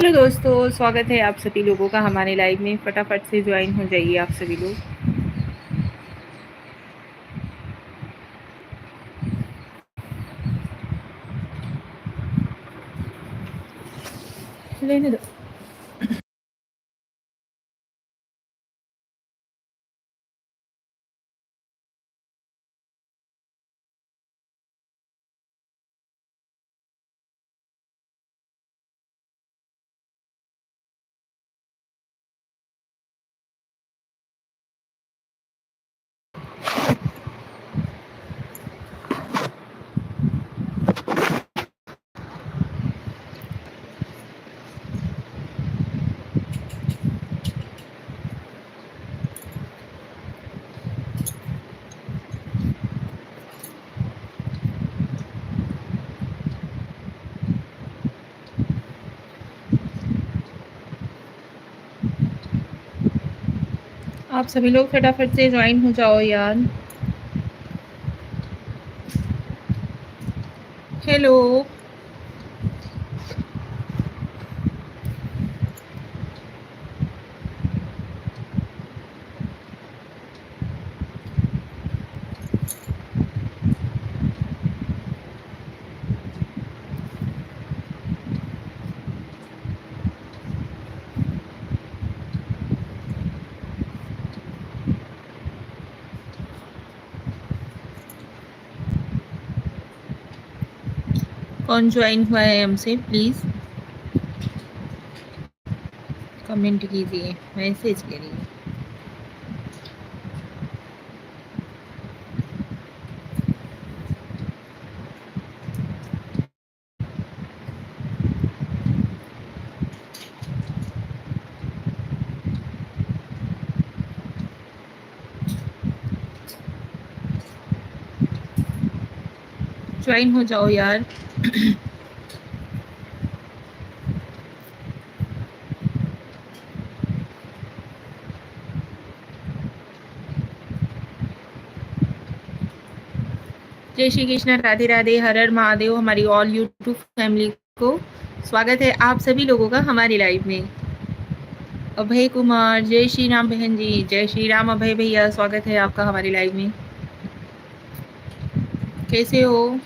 Hello दोस्तों, स्वागत है आप सभी लोगों का हमारे लाइव में। फटाफट से ज्वाइन हो जाइए आप सभी लोग। लेने दो। आप सभी लोग फटाफट से ज्वाइन हो जाओ यार। हेलो। कौन ज्वाइन हुआ है हमसे, प्लीज कमेंट कीजिए, मैसेज करिए। ज्वाइन हो जाओ यार। जय श्री कृष्ण, राधे राधे, हर हर महादेव। हमारी ऑल यूट्यूब फैमिली को स्वागत है आप सभी लोगों का हमारी लाइव में। अभय कुमार, जय श्री राम बहन जी, जय श्री राम अभय भैया, स्वागत है आपका हमारी लाइव में। कैसे हो?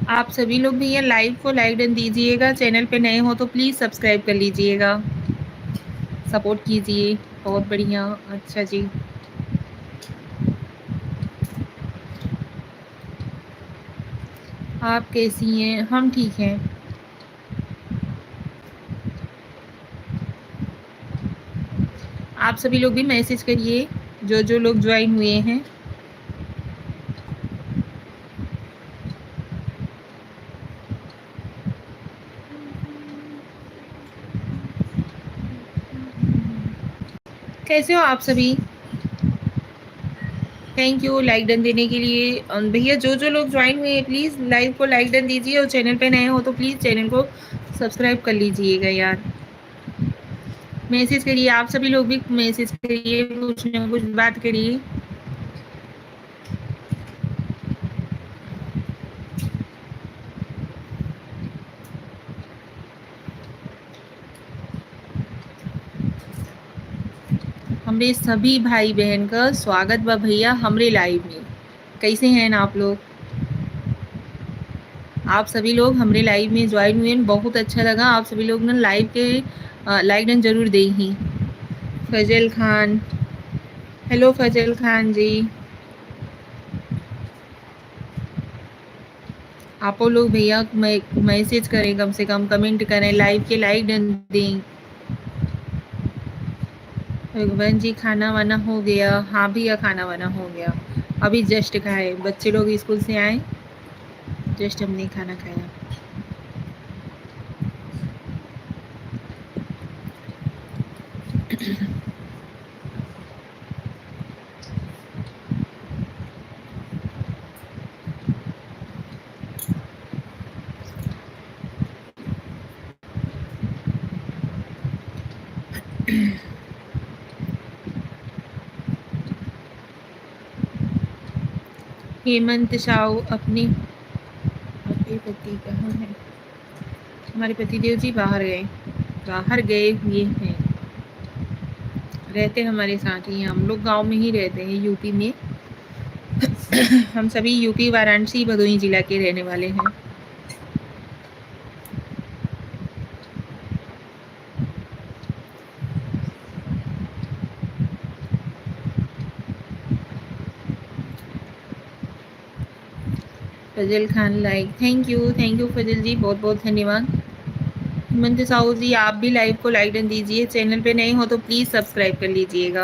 आप सभी लोग भैया लाइव को लाइक डन दीजिएगा। चैनल पे नए हो तो प्लीज़ सब्सक्राइब कर लीजिएगा, सपोर्ट कीजिए। बहुत बढ़िया, अच्छा जी। आप कैसी हैं? हम ठीक हैं। आप सभी लोग भी मैसेज करिए, जो जो लोग ज्वाइन हुए हैं। कैसे हो आप सभी? थैंक यू लाइक डन देने के लिए। भैया जो जो लोग ज्वाइन हुए हैं प्लीज़ लाइव को लाइक डन दीजिए, और चैनल पे नए हो तो प्लीज़ चैनल को सब्सक्राइब कर लीजिएगा यार। मैसेज करिए, आप सभी लोग भी मैसेज करिए, कुछ ना कुछ बात करिए। हमरे सभी भाई बहन का स्वागत बा भैया हमरे लाइव में। कैसे हैं आप लोग? आप सभी लोग हमरे लाइव में ज्वाइन हुए, बहुत अच्छा लगा। आप सभी लोग ना लाइव के लाइक डन जरूर दें ही। फजल खान, हेलो फजल खान जी। आप लोग भैया मैसेज करें, कम से कम कमेंट करें, लाइव के लाइक डन दें। भगवान जी, खाना वाना हो गया? हाँ भैया, खाना वाना हो गया, अभी जस्ट खाए। बच्चे लोग स्कूल से आए, जस्ट हमने खाना खाया। हेमंत साहू अपने पति कहाँ है? हमारे पतिदेव जी बाहर गए हुए हैं। रहते हमारे साथ ही, हम लोग गांव में ही रहते हैं, यूपी में। हम सभी यूपी वाराणसी भदोही जिला के रहने वाले हैं। फजल खान लाइक, थैंक यू फजल जी, बहुत बहुत धन्यवाद। हेमंत साहू जी, आप भी लाइव को लाइक डन दीजिए। चैनल पे नए हो तो प्लीज सब्सक्राइब कर लीजिएगा।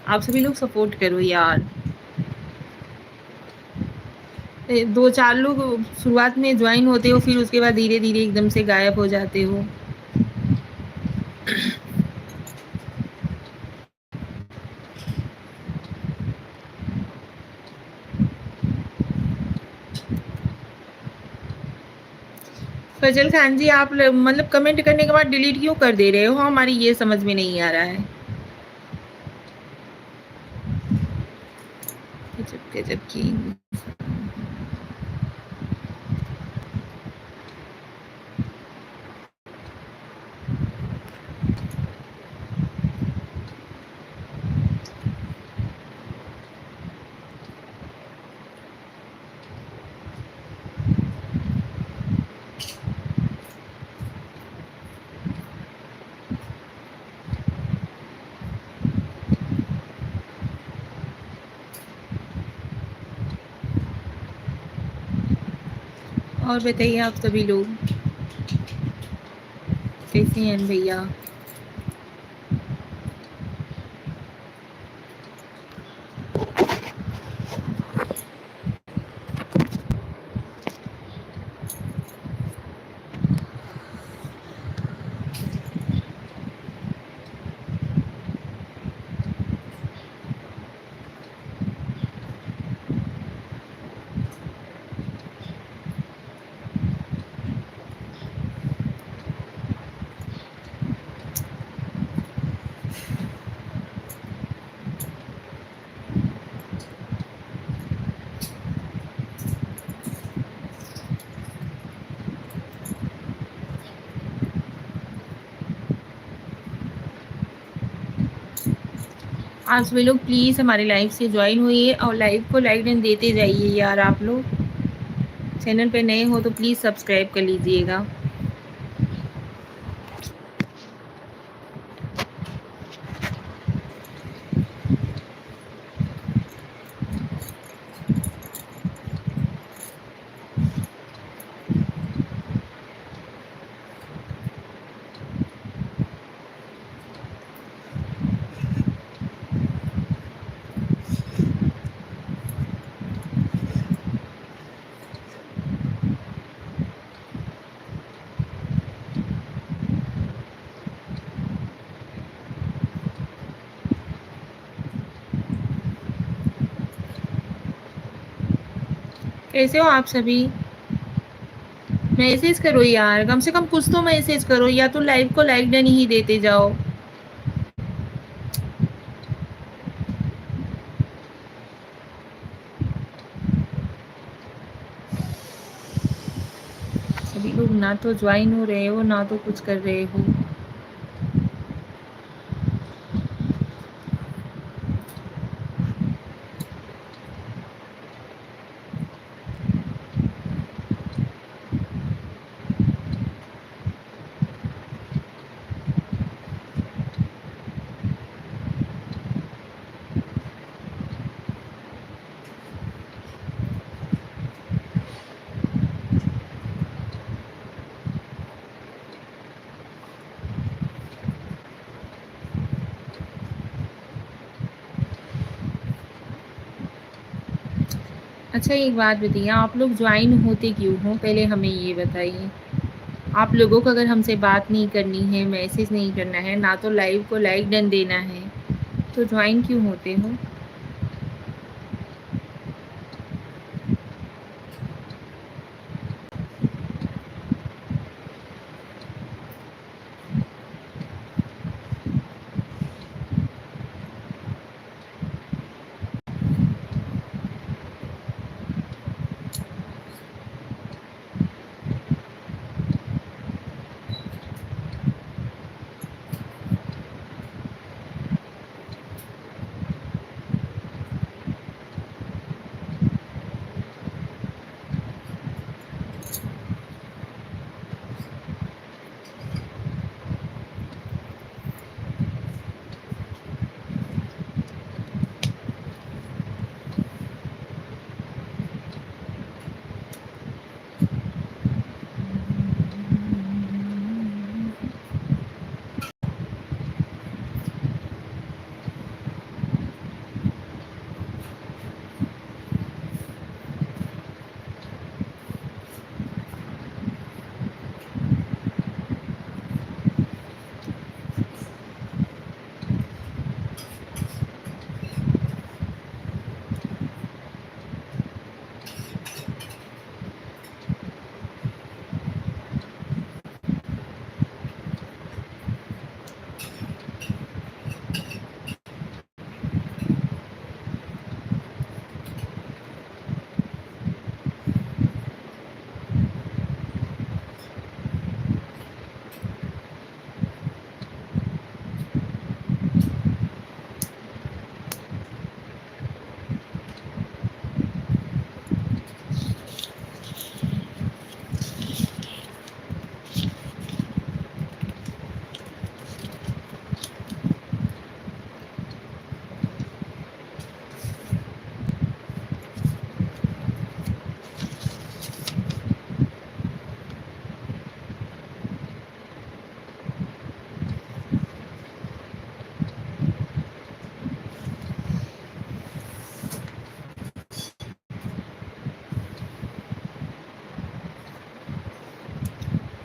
आप सभी लोग सपोर्ट करो यार। 2-4 लोग शुरुआत में ज्वाइन होते हो, फिर उसके बाद धीरे धीरे एकदम से गायब हो जाते हो। फजल खान जी, आप मतलब कमेंट करने के बाद डिलीट क्यों कर दे रहे हो? हमारी ये समझ में नहीं आ रहा है। जबकि और बताइए आप सभी लोग कैसे हैं भैया? आप सभी लोग प्लीज हमारे लाइव से ज्वाइन होइए और लाइव को लाइक एंड देते जाइए यार। आप लोग चैनल पे नए हो तो प्लीज सब्सक्राइब कर लीजिएगा। कैसे हो आप सभी? मैसेज करो यार, कम से कम कुछ तो मैसेज करो, या तो लाइव को लाइक डन ही देते जाओ। सभी लोग ना तो ज्वाइन हो रहे हो ना तो कुछ कर रहे हो। अच्छा, एक बात बताइए, आप लोग ज्वाइन होते क्यों हो? पहले हमें ये बताइए। आप लोगों को अगर हमसे बात नहीं करनी है, मैसेज नहीं करना है, ना तो लाइव को लाइक डन देना है, तो ज्वाइन क्यों होते हो?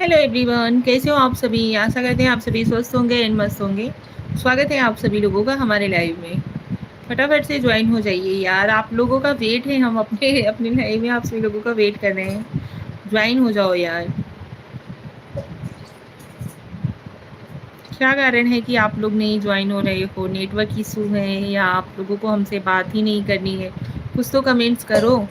हेलो एवरीवन, कैसे हो आप सभी? आशा करते हैं आप सभी स्वस्थ होंगे एंड मस्त होंगे। स्वागत है आप सभी लोगों का हमारे लाइव में। फटाफट से ज्वाइन हो जाइए यार, आप लोगों का वेट है, हम अपने अपने लाइव में आप सभी लोगों का वेट कर रहे हैं। ज्वाइन हो जाओ यार। क्या कारण है कि आप लोग नहीं ज्वाइन हो रहे हो? नेटवर्क इशू है या आप लोगों को हमसे बात ही नहीं करनी है? कुछ तो कमेंट्स करो।